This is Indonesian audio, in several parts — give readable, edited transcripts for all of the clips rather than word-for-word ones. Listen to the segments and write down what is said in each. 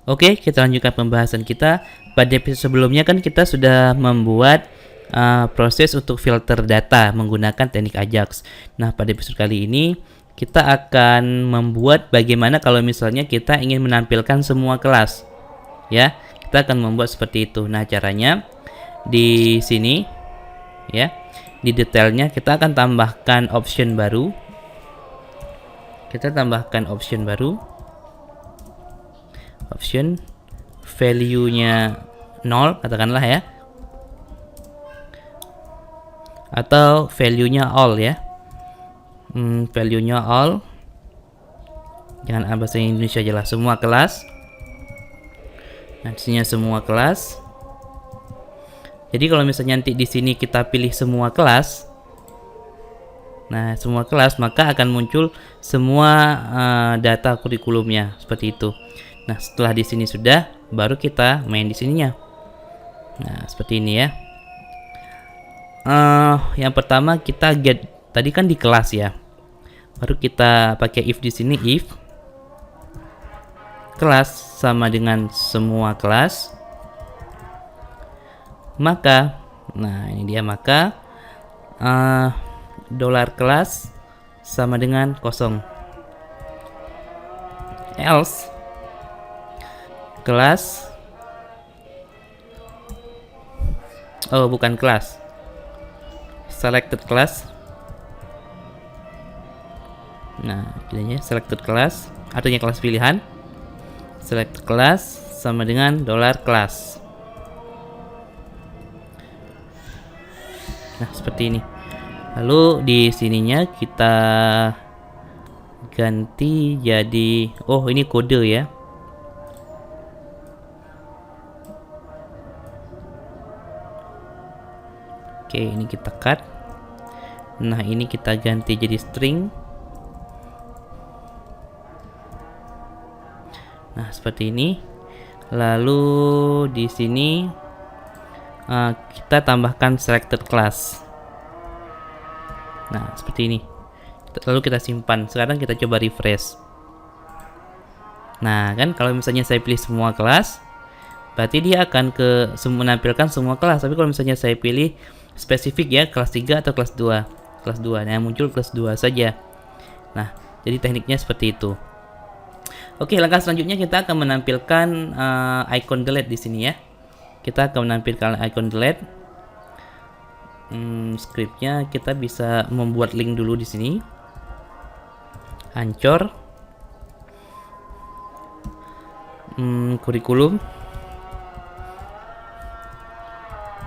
Oke, kita lanjutkan pembahasan kita. Pada episode sebelumnya kan kita sudah membuat proses untuk filter data menggunakan teknik Ajax. Nah, pada episode kali ini kita akan membuat bagaimana kalau misalnya kita ingin menampilkan semua kelas. Ya, kita akan membuat seperti itu. Nah, caranya di sini ya, di detailnya kita akan tambahkan option baru. Kita tambahkan option baru. Option value-nya 0 katakanlah ya, atau value-nya all ya. Value-nya all, jangan bahasa Indonesia aja lah, semua kelas. Nah, disini semua kelas. Jadi kalau misalnya nanti di sini kita pilih semua kelas, nah semua kelas, maka akan muncul semua data kurikulumnya seperti itu. Nah, setelah di sini sudah, baru kita main di sininya. Nah, seperti ini ya. Yang pertama kita get, tadi kan di kelas ya. Baru kita pakai if di sini, if kelas sama dengan semua kelas. Maka, nah ini dia, maka dolar kelas sama dengan kosong. Else kelas, oh bukan kelas, selected class. Nah, pilihnya selected class, artinya kelas pilihan. Selected class sama dengan dolar kelas. Nah, seperti ini. Lalu di sininya kita ganti jadi, oh ini kode ya. Oke, ini kita cut. Nah, ini kita ganti jadi string. Nah, seperti ini. Lalu di sini kita tambahkan selected class. Nah, seperti ini. Lalu kita simpan. Sekarang kita coba refresh. Nah, kan kalau misalnya saya pilih semua kelas, berarti dia akan menampilkan semua kelas. Tapi kalau misalnya saya pilih spesifik ya, kelas 3 atau kelas 2. Kelas 2. Nah, muncul kelas 2 saja. Nah, jadi tekniknya seperti itu. Oke, langkah selanjutnya kita akan menampilkan icon delete di sini ya. Kita akan menampilkan icon delete. Scriptnya kita bisa membuat link dulu di sini. Ancor. Kurikulum.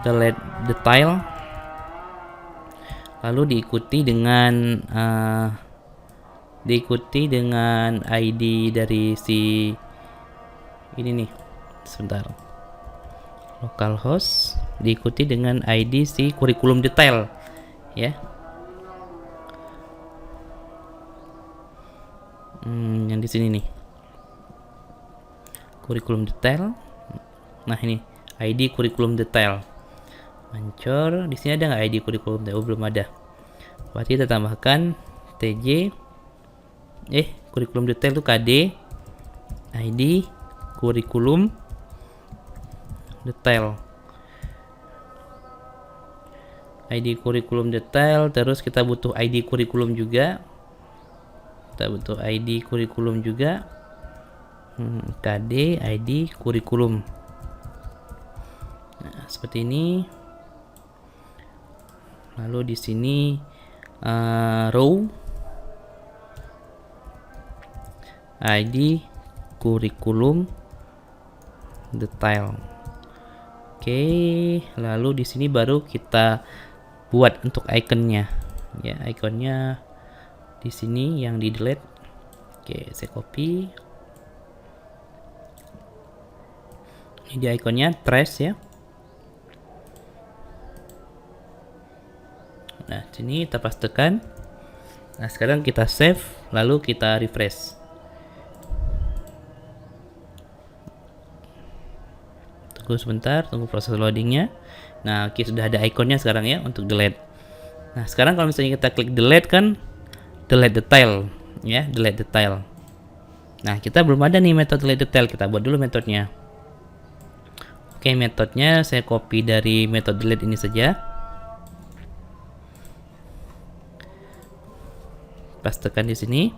Delete detail. Lalu diikuti dengan ID dari si ini nih, sebentar, localhost, diikuti dengan ID si kurikulum detail ya. Yang di sini nih, kurikulum detail. Nah, ini ID kurikulum detail. Ancor, di sini ada nggak ID kurikulum detail? Oh, belum ada. Berarti kita tambahkan TJ kurikulum detail itu KD ID kurikulum detail. ID kurikulum detail, terus kita butuh ID kurikulum juga. Kita butuh ID kurikulum juga. KD ID kurikulum. Nah, seperti ini. Lalu di sini row ID kurikulum detail. Oke, lalu di sini baru kita buat untuk ikonnya. Ya, ikonnya di sini yang di delete. Oke, saya copy. Ini dia ikonnya, trace ya. Nah, sini kita pastekan. Nah, sekarang kita save, lalu kita refresh. Tunggu sebentar, tunggu proses loadingnya. Nah, oke, sudah ada ikonnya sekarang ya untuk delete. Nah, sekarang kalau misalnya kita klik delete kan, delete detail ya, delete detail. Nah, kita belum ada nih metode delete detail, kita buat dulu metodenya. Oke, metodenya saya copy dari metode delete ini saja. Pastekan di sini.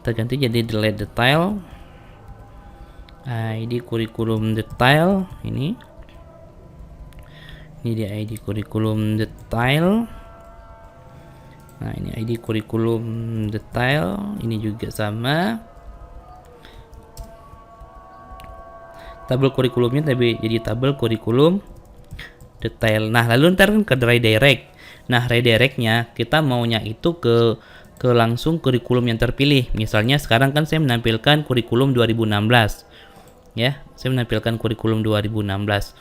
Kita ganti jadi delete detail. ID kurikulum detail ini. Ini dia ID kurikulum detail. Nah, ini ID kurikulum detail, ini juga sama. Tabel kurikulumnya tapi jadi tabel kurikulum detail. Nah, lalu ntar kan ke redirect. Nah, redirectnya kita maunya itu ke langsung kurikulum yang terpilih. Misalnya sekarang kan saya menampilkan kurikulum 2016. Ya, saya menampilkan kurikulum 2016.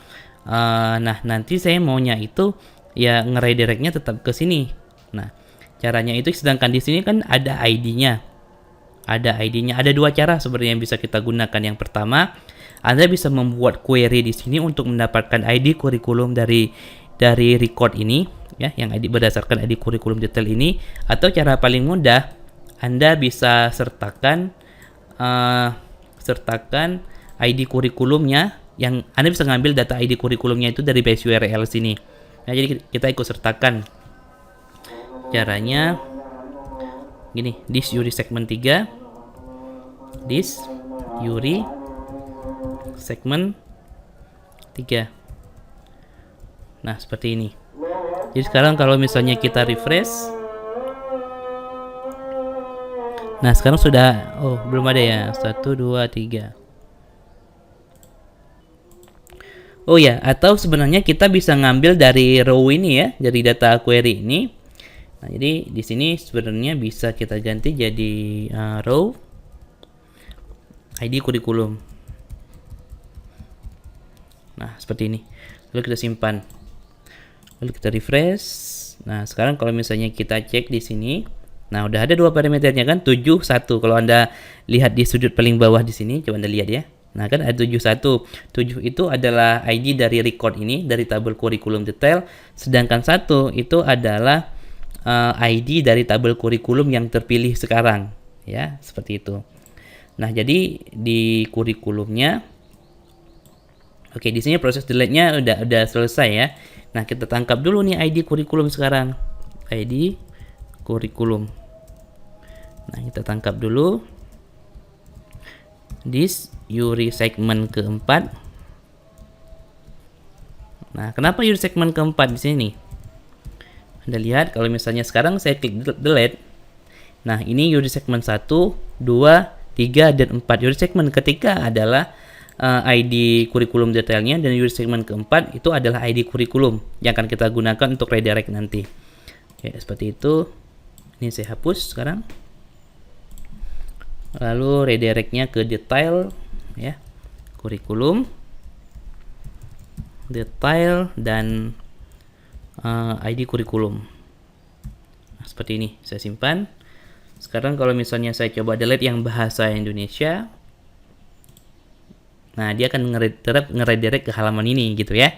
Nah, nanti saya maunya itu ya ngeredirectnya tetap ke sini. Nah, caranya itu sedangkan di sini kan ada ID-nya. Ada ID-nya. Ada dua cara sebenarnya yang bisa kita gunakan. Yang pertama, Anda bisa membuat query di sini untuk mendapatkan ID kurikulum dari record ini, ya, yang ID berdasarkan ID kurikulum detail ini. Atau cara paling mudah, Anda bisa sertakan ID kurikulumnya, yang Anda bisa ngambil data ID kurikulumnya itu dari base URL sini. Nah, jadi kita ikut sertakan. Caranya gini, this URI segment 3, this URI segment 3. Nah, seperti ini. Jadi sekarang kalau misalnya kita refresh, nah sekarang sudah, oh belum ada ya, 1, 2, 3. Oh ya, atau sebenarnya kita bisa ngambil dari row ini ya, dari data query ini. Nah, jadi di sini sebenarnya bisa kita ganti jadi row ID kurikulum. Nah, seperti ini. Lalu kita simpan. Lalu kita refresh. Nah, sekarang kalau misalnya kita cek di sini, nah udah ada dua parameternya kan, 71. Kalau Anda lihat di sudut paling bawah di sini, coba Anda lihat ya. Nah, kan ada 71. 7 itu adalah ID dari record ini, dari tabel kurikulum detail, sedangkan 1 itu adalah ID dari tabel kurikulum yang terpilih sekarang, ya, seperti itu. Nah, jadi di kurikulumnya, oke, di sini proses delete-nya udah selesai ya. Nah, kita tangkap dulu nih ID kurikulum sekarang, ID kurikulum. Nah, kita tangkap dulu this URI segment keempat. Nah, kenapa URI segment keempat di sini? Anda lihat kalau misalnya sekarang saya klik delete. Nah, ini URI segment 1, 2, 3, dan 4. URI segment ketiga adalah ID kurikulum detailnya, dan URI segment keempat itu adalah ID kurikulum yang akan kita gunakan untuk redirect nanti. Oke, seperti itu. Ini saya hapus sekarang. Lalu redirectnya ke detail ya. Kurikulum, detail, dan ID kurikulum. Nah, seperti ini saya simpan. Sekarang kalau misalnya saya coba delete yang bahasa Indonesia, nah dia akan ngeredirect ke halaman ini gitu ya.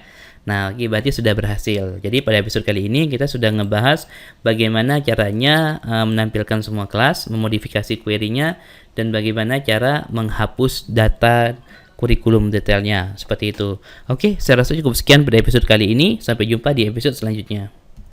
Nah, oke, berarti sudah berhasil. Jadi pada episode kali ini kita sudah ngebahas bagaimana caranya menampilkan semua kelas, memodifikasi query-nya, dan bagaimana cara menghapus data kurikulum detailnya, seperti itu. Oke, saya rasa cukup sekian pada episode kali ini. Sampai jumpa di episode selanjutnya.